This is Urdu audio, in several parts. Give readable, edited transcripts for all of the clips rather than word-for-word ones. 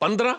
15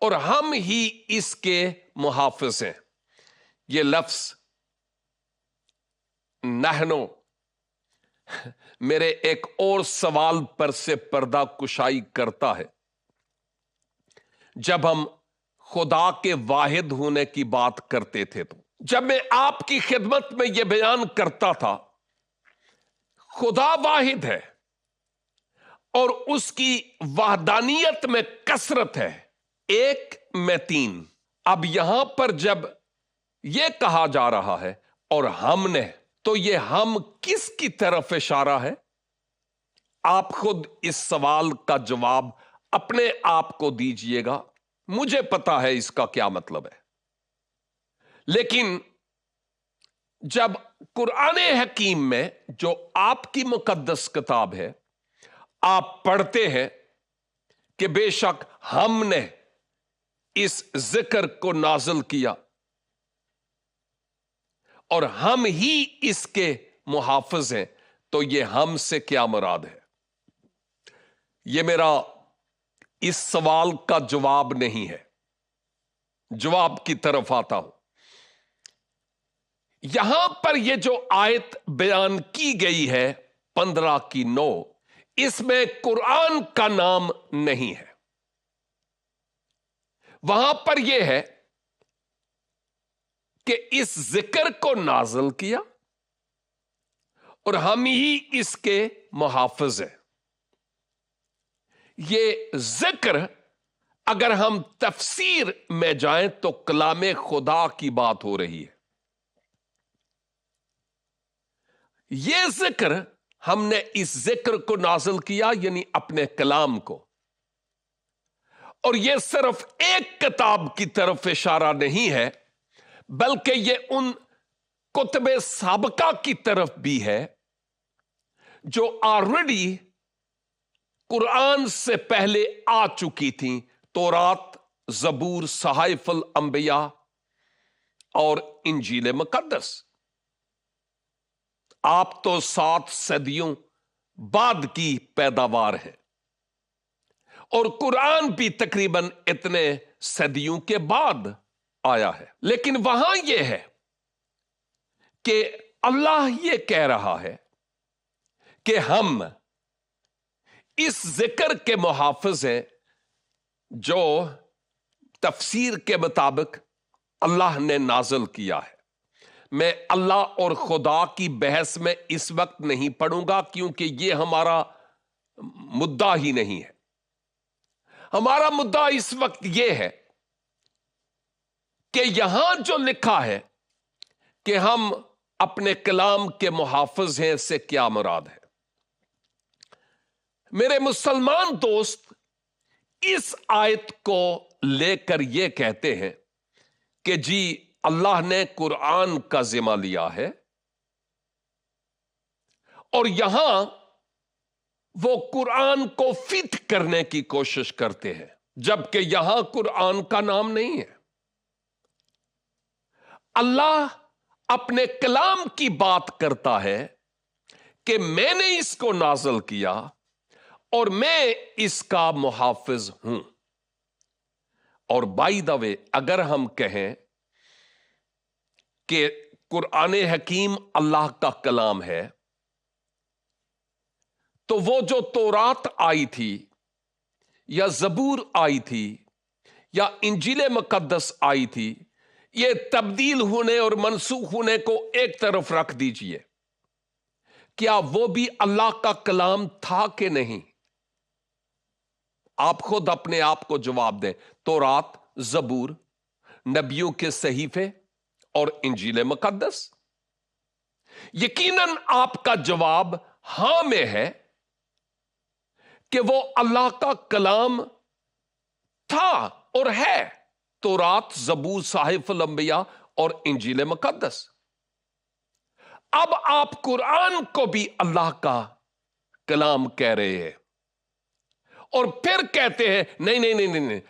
اور ہم ہی اس کے محافظ ہیں. یہ لفظ نحنو میرے ایک اور سوال پر سے پردہ کشائی کرتا ہے. جب ہم خدا کے واحد ہونے کی بات کرتے تھے تو جب میں آپ کی خدمت میں یہ بیان کرتا تھا خدا واحد ہے اور اس کی وحدانیت میں کثرت ہے، ایک میں تین. اب یہاں پر جب یہ کہا جا رہا ہے اور ہم نے، تو یہ ہم کس کی طرف اشارہ ہے؟ آپ خود اس سوال کا جواب اپنے آپ کو دیجئے گا. مجھے پتا ہے اس کا کیا مطلب ہے، لیکن جب قرآن حکیم میں جو آپ کی مقدس کتاب ہے آپ پڑھتے ہیں کہ بے شک ہم نے اس ذکر کو نازل کیا اور ہم ہی اس کے محافظ ہیں، تو یہ ہم سے کیا مراد ہے؟ یہ میرا اس سوال کا جواب نہیں ہے. جواب کی طرف آتا ہوں. یہاں پر یہ جو آیت بیان کی گئی ہے 15:9، اس میں قرآن کا نام نہیں ہے. وہاں پر یہ ہے کہ اس ذکر کو نازل کیا اور ہم ہی اس کے محافظ ہیں. یہ ذکر اگر ہم تفسیر میں جائیں تو کلام خدا کی بات ہو رہی ہے. یہ ذکر ہم نے اس ذکر کو نازل کیا یعنی اپنے کلام کو، اور یہ صرف ایک کتاب کی طرف اشارہ نہیں ہے بلکہ یہ ان کتب سابقہ کی طرف بھی ہے جو آلریڈی قرآن سے پہلے آ چکی تھیں. تورات، زبور، صحائف الانبیاء اور انجیل مقدس. آپ تو 7 صدیوں بعد کی پیداوار ہے اور قرآن بھی تقریباً اتنے صدیوں کے بعد آیا ہے. لیکن وہاں یہ ہے کہ اللہ یہ کہہ رہا ہے کہ ہم اس ذکر کے محافظ ہیں جو تفسیر کے مطابق اللہ نے نازل کیا ہے. میں اللہ اور خدا کی بحث میں اس وقت نہیں پڑھوں گا کیونکہ یہ ہمارا مدعا ہی نہیں ہے. ہمارا مدعا اس وقت یہ ہے کہ یہاں جو لکھا ہے کہ ہم اپنے کلام کے محافظ ہیں، سے کیا مراد ہے؟ میرے مسلمان دوست اس آیت کو لے کر یہ کہتے ہیں کہ جی اللہ نے قرآن کا ذمہ لیا ہے اور یہاں وہ قرآن کو فٹ کرنے کی کوشش کرتے ہیں، جبکہ یہاں قرآن کا نام نہیں ہے. اللہ اپنے کلام کی بات کرتا ہے کہ میں نے اس کو نازل کیا اور میں اس کا محافظ ہوں. اور بائی دا وے اگر ہم کہیں کہ قرآن حکیم اللہ کا کلام ہے تو وہ جو تورات آئی تھی یا زبور آئی تھی یا انجیل مقدس آئی تھی، یہ تبدیل ہونے اور منسوخ ہونے کو ایک طرف رکھ دیجئے، کیا وہ بھی اللہ کا کلام تھا کہ نہیں؟ آپ خود اپنے آپ کو جواب دیں. تورات، زبور، نبیوں کے صحیفے اور انجیل مقدس. یقیناً آپ کا جواب ہاں میں ہے کہ وہ اللہ کا کلام تھا اور ہے. تورات، زبور، صحائف الانبیاء اور انجیل مقدس. اب آپ قرآن کو بھی اللہ کا کلام کہہ رہے ہیں اور پھر کہتے ہیں نہیں نہیں نہیں نہیں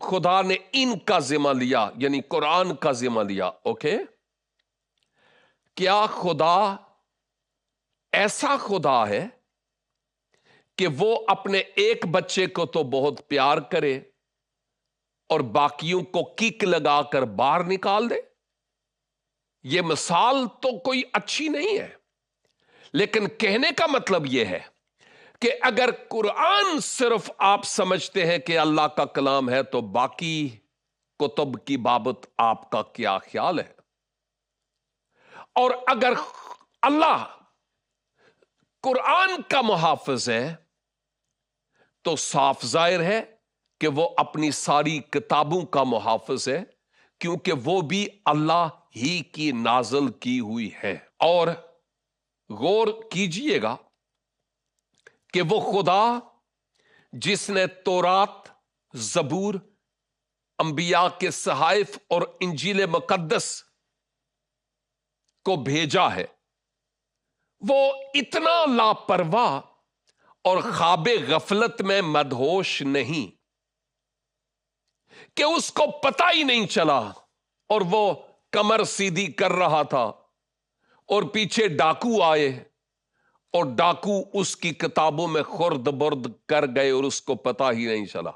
خدا نے ان کا ذمہ لیا، یعنی قرآن کا ذمہ لیا. اوکے، کیا خدا ایسا خدا ہے کہ وہ اپنے ایک بچے کو تو بہت پیار کرے اور باقیوں کو کک لگا کر باہر نکال دے؟ یہ مثال تو کوئی اچھی نہیں ہے، لیکن کہنے کا مطلب یہ ہے کہ اگر قرآن صرف آپ سمجھتے ہیں کہ اللہ کا کلام ہے تو باقی کتب کی بابت آپ کا کیا خیال ہے؟ اور اگر اللہ قرآن کا محافظ ہے تو صاف ظاہر ہے کہ وہ اپنی ساری کتابوں کا محافظ ہے، کیونکہ وہ بھی اللہ ہی کی نازل کی ہوئی ہے۔ اور غور کیجئے گا کہ وہ خدا جس نے تورات، زبور، انبیاء کے صحائف اور انجیل مقدس کو بھیجا ہے، وہ اتنا لاپرواہ اور خواب غفلت میں مدہوش نہیں کہ اس کو پتہ ہی نہیں چلا اور وہ کمر سیدھی کر رہا تھا اور پیچھے ڈاکو آئے اور ڈاکو اس کی کتابوں میں خرد برد کر گئے اور اس کو پتہ ہی نہیں چلا۔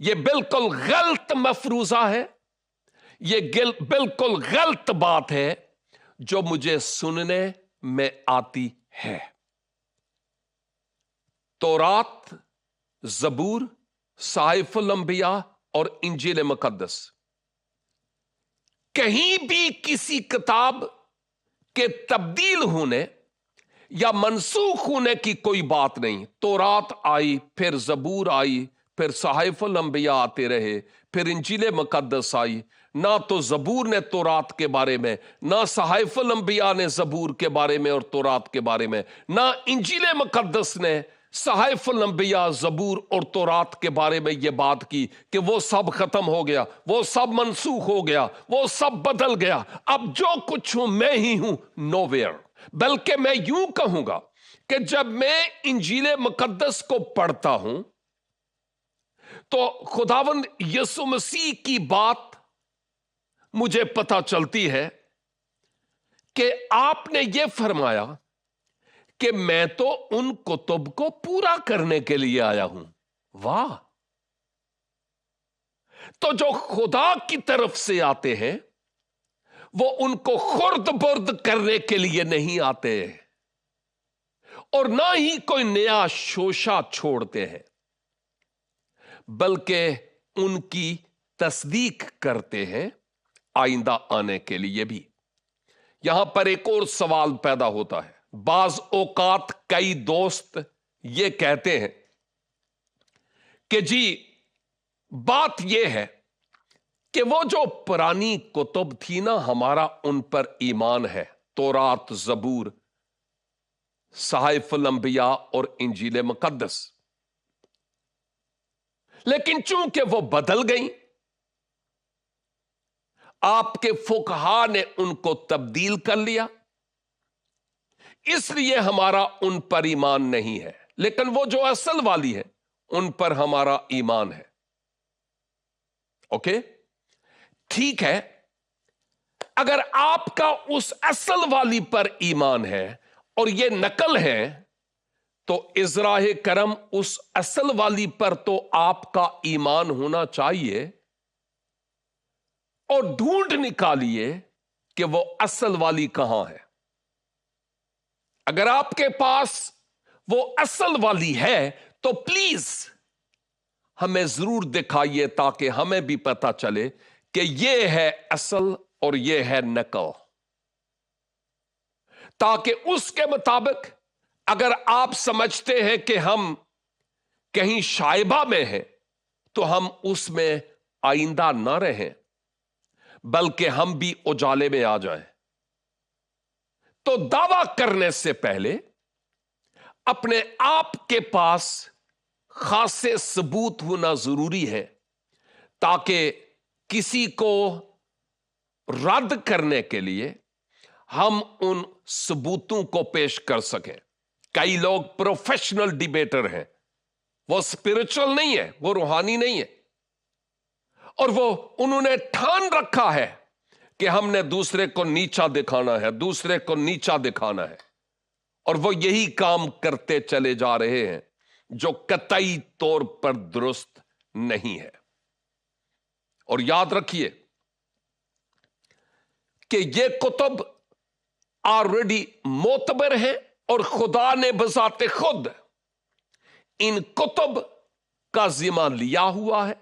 یہ بالکل غلط مفروضہ ہے، یہ بالکل غلط بات ہے جو مجھے سننے میں آتی ہے۔ تورات، زبور، صحائف الانبیاء اور انجیل مقدس، کہیں بھی کسی کتاب کے تبدیل ہونے یا منسوخ ہونے کی کوئی بات نہیں۔ تورات آئی، پھر زبور آئی، پھر صحائف الانبیاء آتے رہے، پھر انجیل مقدس آئی۔ نہ تو زبور نے تورات کے بارے میں، نہ صحائف الانبیاء نے زبور کے بارے میں اور تورات کے بارے میں، نہ انجیل مقدس نے صحائف الانبیاء، زبور اور تورات کے بارے میں یہ بات کی کہ وہ سب ختم ہو گیا، وہ سب منسوخ ہو گیا، وہ سب بدل گیا، اب جو کچھ ہوں میں ہی ہوں۔ Know where. بلکہ میں یوں کہوں گا کہ جب میں انجیل مقدس کو پڑھتا ہوں تو خداوند یسوع مسیح کی بات مجھے پتہ چلتی ہے کہ آپ نے یہ فرمایا کہ میں تو ان کتب کو پورا کرنے کے لیے آیا ہوں۔ واہ! تو جو خدا کی طرف سے آتے ہیں وہ ان کو خرد برد کرنے کے لیے نہیں آتے اور نہ ہی کوئی نیا شوشہ چھوڑتے ہیں، بلکہ ان کی تصدیق کرتے ہیں آئندہ آنے کے لیے بھی۔ یہاں پر ایک اور سوال پیدا ہوتا ہے۔ بعض اوقات کئی دوست یہ کہتے ہیں کہ جی بات یہ ہے کہ وہ جو پرانی کتب تھی نا، ہمارا ان پر ایمان ہے، تورات، زبور، صحائف الانبیاء اور انجیل مقدس، لیکن چونکہ وہ بدل گئیں، آپ کے فقہا نے ان کو تبدیل کر لیا، اس لیے ہمارا ان پر ایمان نہیں ہے، لیکن وہ جو اصل والی ہے ان پر ہمارا ایمان ہے۔ اوکے؟ ٹھیک ہے، اگر آپ کا اس اصل والی پر ایمان ہے اور یہ نقل ہے تو ازراء کرم اس اصل والی پر تو آپ کا ایمان ہونا چاہیے، اور ڈھونڈ نکالیے کہ وہ اصل والی کہاں ہے۔ اگر آپ کے پاس وہ اصل والی ہے تو پلیز ہمیں ضرور دکھائیے تاکہ ہمیں بھی پتہ چلے کہ یہ ہے اصل اور یہ ہے نقل، تاکہ اس کے مطابق اگر آپ سمجھتے ہیں کہ ہم کہیں شائبہ میں ہیں تو ہم اس میں آئندہ نہ رہیں بلکہ ہم بھی اجالے میں آ جائیں۔ تو دعویٰ کرنے سے پہلے اپنے آپ کے پاس خاصے ثبوت ہونا ضروری ہے تاکہ کسی کو رد کرنے کے لیے ہم ان ثبوتوں کو پیش کر سکیں۔ کئی لوگ پروفیشنل ڈیبیٹر ہیں، وہ اسپرچل نہیں ہے، وہ روحانی نہیں ہے، اور انہوں نے ٹھان رکھا ہے کہ ہم نے دوسرے کو نیچا دکھانا ہے، دوسرے کو نیچا دکھانا ہے، اور وہ یہی کام کرتے چلے جا رہے ہیں جو قطعی طور پر درست نہیں ہے. اور یاد رکھیے کہ یہ کتب آلریڈی معتبر ہیں اور خدا نے بذات خود ان کتب کا ذمہ لیا ہوا ہے.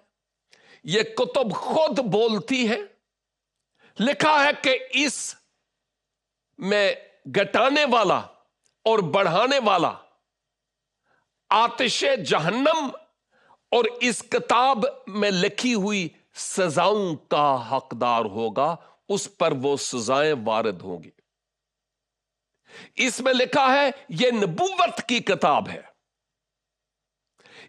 یہ کتب خود بولتی ہے. لکھا ہے کہ اس میں گھٹانے والا اور بڑھانے والا آتش جہنم اور اس کتاب میں لکھی ہوئی سزاؤں کا حقدار ہوگا. اس پر وہ سزائیں وارد ہوں گی. اس میں لکھا ہے یہ نبوت کی کتاب ہے.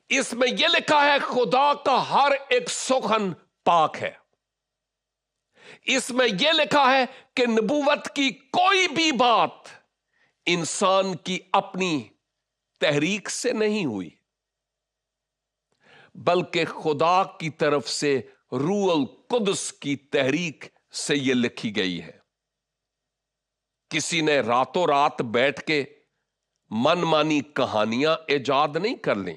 اس میں یہ لکھا ہے خدا کا ہر ایک سخن پاک ہے. اس میں یہ لکھا ہے کہ نبوت کی کوئی بھی بات انسان کی اپنی تحریک سے نہیں ہوئی بلکہ خدا کی طرف سے روح القدس کی تحریک سے یہ لکھی گئی ہے. کسی نے راتوں رات بیٹھ کے من مانی کہانیاں ایجاد نہیں کر لیں.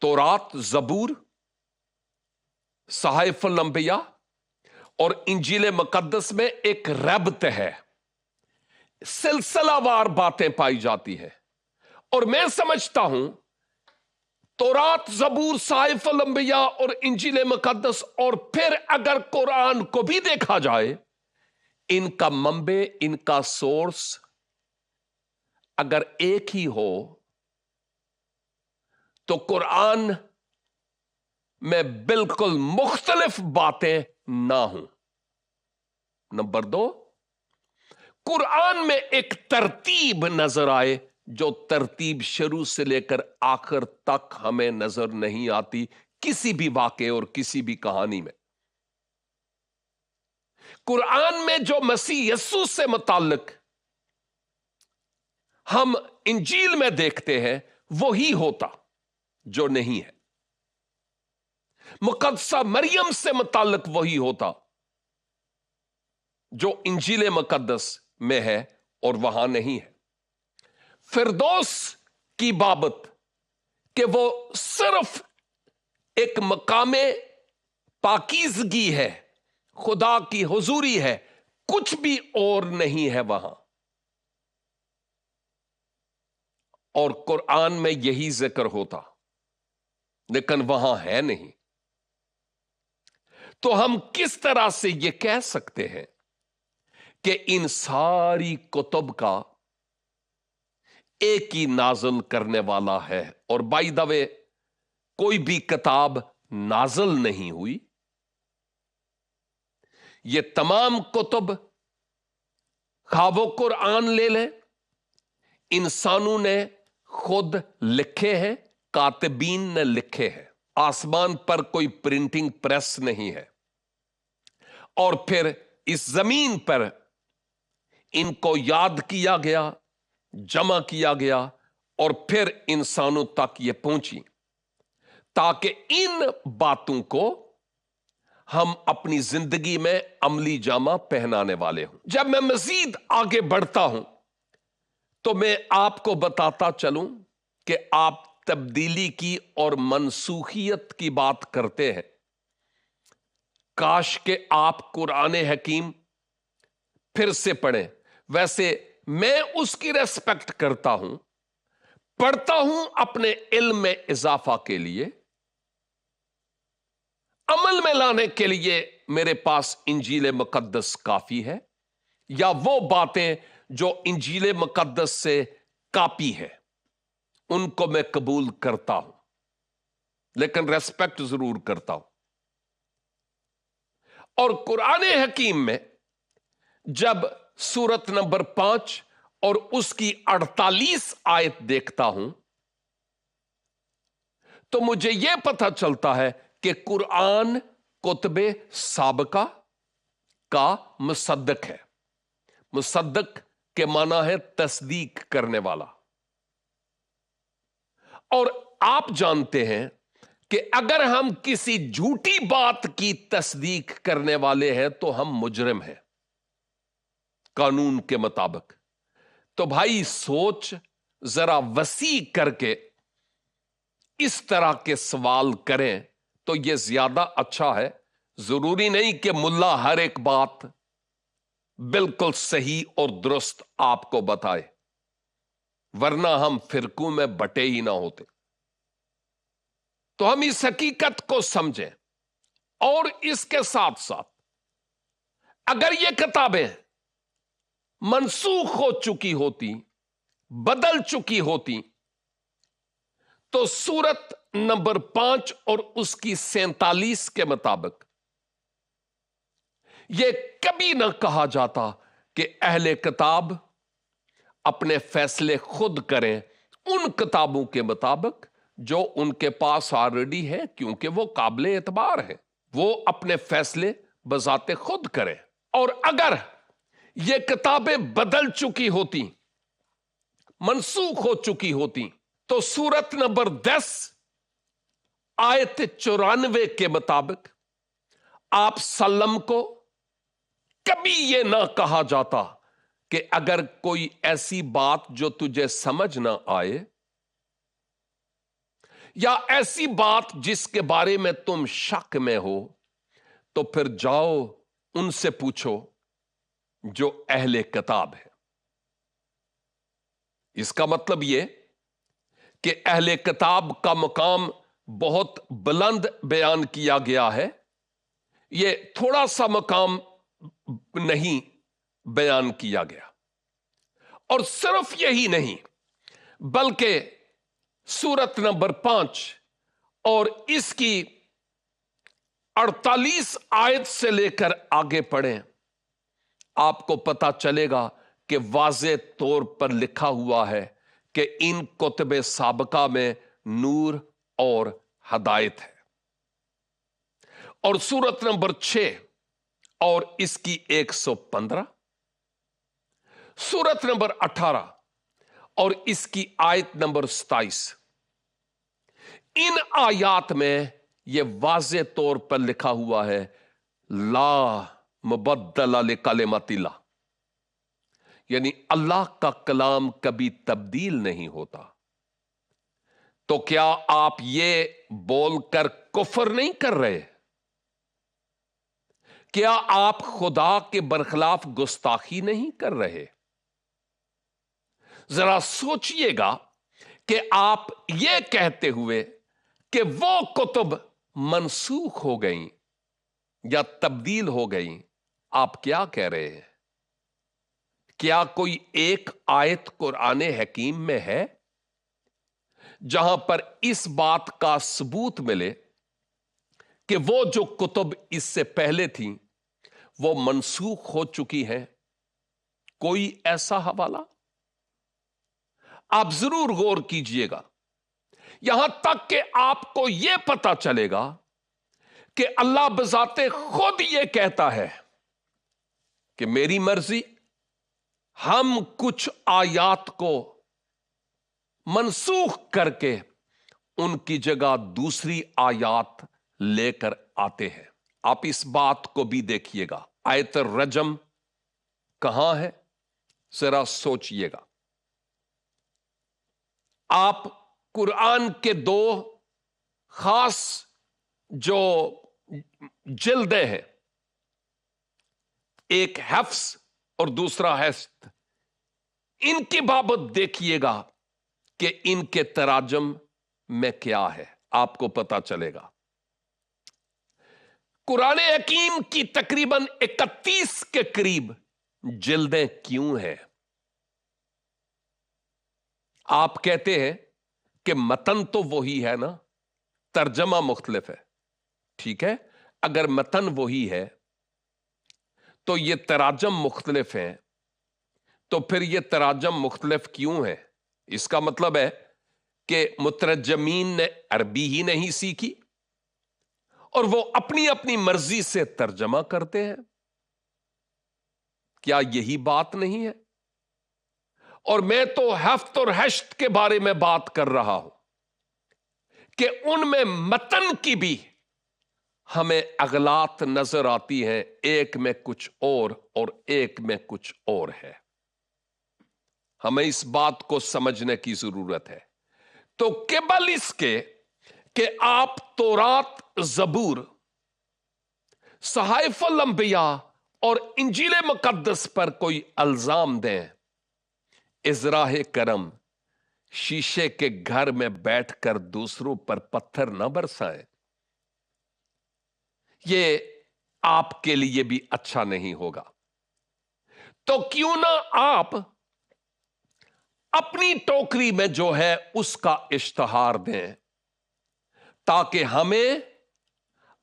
تورات، زبور، صحائف الانبیاء اور انجیل مقدس میں ایک ربط ہے. سلسلہ وار باتیں پائی جاتی ہیں. اور میں سمجھتا ہوں تورات، زبور، صحائف الانبیاء اور انجیل مقدس اور پھر اگر قرآن کو بھی دیکھا جائے، ان کا منبع، ان کا سورس اگر ایک ہی ہو تو قرآن میں بالکل مختلف باتیں نہ ہوں. نمبر 2، قرآن میں ایک ترتیب نظر آئے جو ترتیب شروع سے لے کر آخر تک ہمیں نظر نہیں آتی کسی بھی واقعے اور کسی بھی کہانی میں. قرآن میں جو مسیح یسوع سے متعلق ہم انجیل میں دیکھتے ہیں وہی ہوتا جو نہیں ہے. مقدسہ مریم سے متعلق وہی ہوتا جو انجیل مقدس میں ہے اور وہاں نہیں ہے. فردوس کی بابت کہ وہ صرف ایک مقام پاکیزگی ہے، خدا کی حضوری ہے، کچھ بھی اور نہیں ہے وہاں. اور قرآن میں یہی ذکر ہوتا لیکن وہاں ہے نہیں. تو ہم کس طرح سے یہ کہہ سکتے ہیں کہ ان ساری کتب کا ایک ہی نازل کرنے والا ہے؟ اور بائی دا وے کوئی بھی کتاب نازل نہیں ہوئی. یہ تمام کتب خواہ و قرآن لے لیں، انسانوں نے خود لکھے ہیں، کاتبین نے لکھے ہیں. آسمان پر کوئی پرنٹنگ پریس نہیں ہے. اور پھر اس زمین پر ان کو یاد کیا گیا، جمع کیا گیا اور پھر انسانوں تک یہ پہنچی تاکہ ان باتوں کو ہم اپنی زندگی میں عملی جامہ پہنانے والے ہوں. جب میں مزید آگے بڑھتا ہوں تو میں آپ کو بتاتا چلوں کہ آپ تبدیلی کی اور منسوخیت کی بات کرتے ہیں. کاش کہ آپ قرآن حکیم پھر سے پڑھیں. ویسے میں اس کی ریسپیکٹ کرتا ہوں، پڑھتا ہوں اپنے علم میں اضافہ کے لیے، عمل میں لانے کے لیے میرے پاس انجیل مقدس کافی ہے، یا وہ باتیں جو انجیل مقدس سے کاپی ہے ان کو میں قبول کرتا ہوں لیکن ریسپیکٹ ضرور کرتا ہوں. اور قرآن حکیم میں جب سورت نمبر 5 اور اس کی 48 آیت دیکھتا ہوں تو مجھے یہ پتہ چلتا ہے کہ قرآن کتب سابقہ کا مصدق ہے. مصدق کے معنی ہے تصدیق کرنے والا. اور آپ جانتے ہیں کہ اگر ہم کسی جھوٹی بات کی تصدیق کرنے والے ہیں تو ہم مجرم ہیں قانون کے مطابق. تو بھائی سوچ ذرا وسیع کر کے اس طرح کے سوال کریں تو یہ زیادہ اچھا ہے. ضروری نہیں کہ ملا ہر ایک بات بالکل صحیح اور درست آپ کو بتائے، ورنہ ہم فرقوں میں بٹے ہی نہ ہوتے. تو ہم اس حقیقت کو سمجھیں، اور اس کے ساتھ ساتھ اگر یہ کتابیں منسوخ ہو چکی ہوتی، بدل چکی ہوتی، تو سورت نمبر 5 اور اس کی 47 کے مطابق یہ کبھی نہ کہا جاتا کہ اہل کتاب اپنے فیصلے خود کریں ان کتابوں کے مطابق جو ان کے پاس آلریڈی ہے، کیونکہ وہ قابل اعتبار ہیں. وہ اپنے فیصلے بذات خود کریں. اور اگر یہ کتابیں بدل چکی ہوتی، منسوخ ہو چکی ہوتی، تو سورت نمبر 10 آیت 94 کے مطابق آپ سلم کو کبھی یہ نہ کہا جاتا کہ اگر کوئی ایسی بات جو تجھے سمجھ نہ آئے، یا ایسی بات جس کے بارے میں تم شک میں ہو، تو پھر جاؤ ان سے پوچھو جو اہل کتاب ہے. اس کا مطلب یہ کہ اہل کتاب کا مقام بہت بلند بیان کیا گیا ہے، یہ تھوڑا سا مقام نہیں بیان کیا گیا. اور صرف یہی نہیں، بلکہ سورت نمبر 5 اور اس کی 48 آیت سے لے کر آگے پڑھیں، آپ کو پتا چلے گا کہ واضح طور پر لکھا ہوا ہے کہ ان کتب سابقہ میں نور اور ہدایت ہے. اور سورت نمبر 6 اور اس کی 115، سورت نمبر 18 اور اس کی آیت نمبر 27، ان آیات میں یہ واضح طور پر لکھا ہوا ہے لا مبدل لکلمات اللہ، یعنی اللہ کا کلام کبھی تبدیل نہیں ہوتا. تو کیا آپ یہ بول کر کفر نہیں کر رہے؟ کیا آپ خدا کے برخلاف گستاخی نہیں کر رہے؟ ذرا سوچئے گا کہ آپ یہ کہتے ہوئے کہ وہ کتب منسوخ ہو گئیں یا تبدیل ہو گئیں، آپ کیا کہہ رہے ہیں؟ کیا کوئی ایک آیت قرآن حکیم میں ہے جہاں پر اس بات کا ثبوت ملے کہ وہ جو کتب اس سے پہلے تھیں وہ منسوخ ہو چکی ہیں؟ کوئی ایسا حوالہ؟ آپ ضرور غور کیجئے گا، یہاں تک کہ آپ کو یہ پتا چلے گا کہ اللہ بذات خود یہ کہتا ہے کہ میری مرضی، ہم کچھ آیات کو منسوخ کر کے ان کی جگہ دوسری آیات لے کر آتے ہیں. آپ اس بات کو بھی دیکھیے گا. آیت الرجم کہاں ہے؟ ذرا سوچئے گا. آپ قرآن کے 2 خاص جو جلدیں ہیں، ایک حفظ اور دوسرا حسد، ان کی بابت دیکھیے گا کہ ان کے تراجم میں کیا ہے، آپ کو پتا چلے گا. قرآن حکیم کی تقریباً 31 کے قریب جلدیں کیوں ہیں؟ آپ کہتے ہیں کہ متن تو وہی ہے نا، ترجمہ مختلف ہے. ٹھیک ہے، اگر متن وہی ہے تو یہ تراجم مختلف ہیں، تو پھر یہ تراجم مختلف کیوں ہیں؟ اس کا مطلب ہے کہ مترجمین نے عربی ہی نہیں سیکھی اور وہ اپنی اپنی مرضی سے ترجمہ کرتے ہیں. کیا یہی بات نہیں ہے؟ اور میں تو حفظ اور حشد کے بارے میں بات کر رہا ہوں کہ ان میں متن کی بھی ہمیں اغلاط نظر آتی ہیں، ایک میں کچھ اور ایک میں کچھ اور ہے. ہمیں اس بات کو سمجھنے کی ضرورت ہے. تو قبل اس کے کہ آپ تورات، زبور، صحائف الانبیاء اور انجیل مقدس پر کوئی الزام دیں، ازراہ کرم شیشے کے گھر میں بیٹھ کر دوسروں پر پتھر نہ برسائیں، یہ آپ کے لیے بھی اچھا نہیں ہوگا۔ تو کیوں نہ آپ اپنی ٹوکری میں جو ہے اس کا اشتہار دیں، تاکہ ہمیں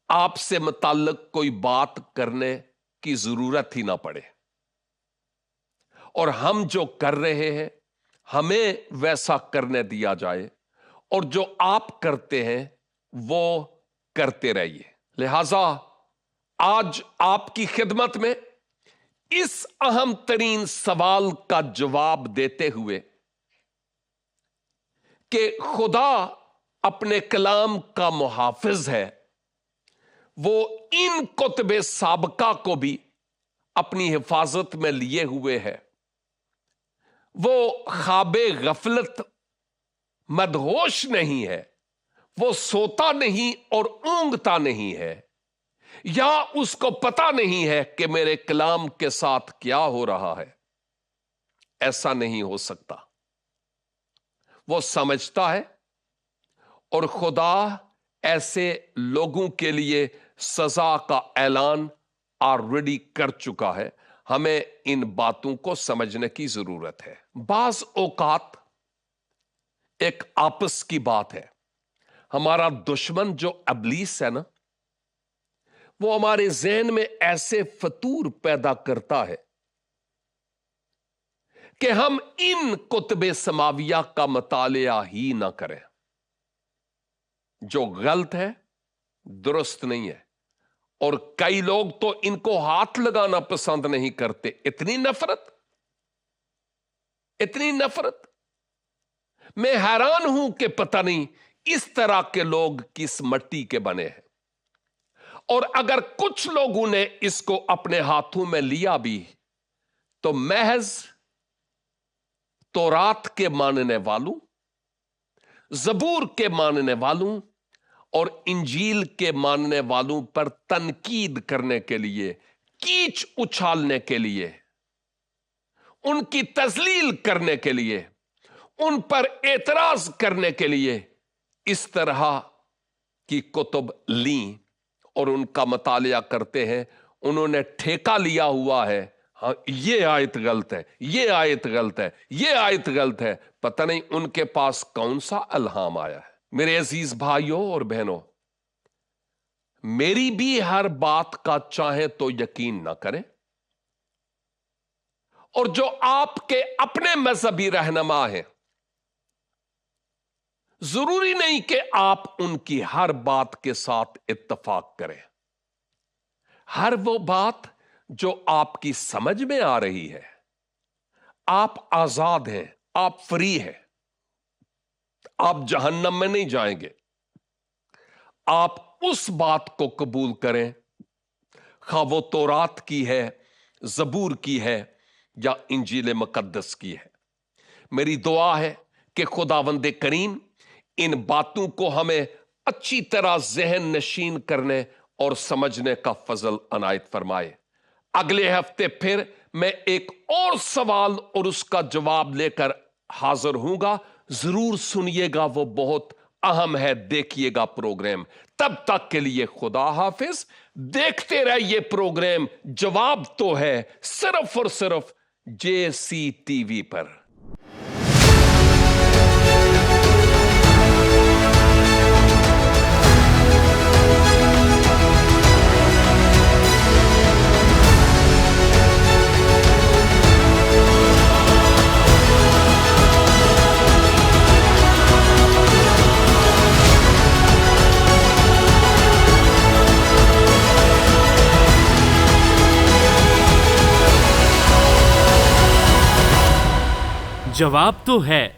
آپ سے متعلق کوئی بات کرنے کی ضرورت ہی نہ پڑے، اور ہم جو کر رہے ہیں ہمیں ویسا کرنے دیا جائے، اور جو آپ کرتے ہیں وہ کرتے رہیے۔ لہذا آج آپ کی خدمت میں اس اہم ترین سوال کا جواب دیتے ہوئے کہ خدا اپنے کلام کا محافظ ہے، وہ ان کتب سابقہ کو بھی اپنی حفاظت میں لیے ہوئے ہے، وہ خواب غفلت مدہوش نہیں ہے، وہ سوتا نہیں اور اونگتا نہیں ہے، یا اس کو پتا نہیں ہے کہ میرے کلام کے ساتھ کیا ہو رہا ہے۔ ایسا نہیں ہو سکتا، وہ سمجھتا ہے، اور خدا ایسے لوگوں کے لیے سزا کا اعلان آلریڈی کر چکا ہے۔ ہمیں ان باتوں کو سمجھنے کی ضرورت ہے۔ بعض اوقات ایک آپس کی بات ہے، ہمارا دشمن جو ابلیس ہے نا، وہ ہمارے ذہن میں ایسے فطور پیدا کرتا ہے کہ ہم ان کتب سماویہ کا مطالعہ ہی نہ کریں، جو غلط ہے، درست نہیں ہے، اور کئی لوگ تو ان کو ہاتھ لگانا پسند نہیں کرتے۔ اتنی نفرت میں حیران ہوں کہ پتہ نہیں اس طرح کے لوگ کس مٹی کے بنے ہیں، اور اگر کچھ لوگوں نے اس کو اپنے ہاتھوں میں لیا بھی تو محض تورات کے ماننے والوں، زبور کے ماننے والوں اور انجیل کے ماننے والوں پر تنقید کرنے کے لیے، کیچ اچھالنے کے لیے، ان کی تذلیل کرنے کے لیے، ان پر اعتراض کرنے کے لیے اس طرح کی کتب لیں اور ان کا مطالعہ کرتے ہیں۔ انہوں نے ٹھیکہ لیا ہوا ہے، ہاں یہ آیت غلط ہے، یہ آیت غلط ہے، یہ آیت غلط ہے، پتہ نہیں ان کے پاس کون سا الہام آیا ہے۔ میرے عزیز بھائیوں اور بہنوں، میری بھی ہر بات کا چاہیں تو یقین نہ کریں، اور جو آپ کے اپنے مذہبی رہنما ہیں، ضروری نہیں کہ آپ ان کی ہر بات کے ساتھ اتفاق کریں۔ ہر وہ بات جو آپ کی سمجھ میں آ رہی ہے، آپ آزاد ہیں، آپ فری ہیں، آپ جہنم میں نہیں جائیں گے۔ آپ اس بات کو قبول کریں، خواہ وہ تورات کی ہے، زبور کی ہے، یا انجیل مقدس کی ہے۔ میری دعا ہے کہ خداوند کریم ان باتوں کو ہمیں اچھی طرح ذہن نشین کرنے اور سمجھنے کا فضل عنایت فرمائے۔ اگلے ہفتے پھر میں ایک اور سوال اور اس کا جواب لے کر حاضر ہوں گا، ضرور سنیے گا، وہ بہت اہم ہے، دیکھیے گا پروگرام۔ تب تک کے لیے خدا حافظ، دیکھتے رہیے پروگرام جواب تو ہے، صرف اور صرف JCTV پر۔ جواب تو ہے۔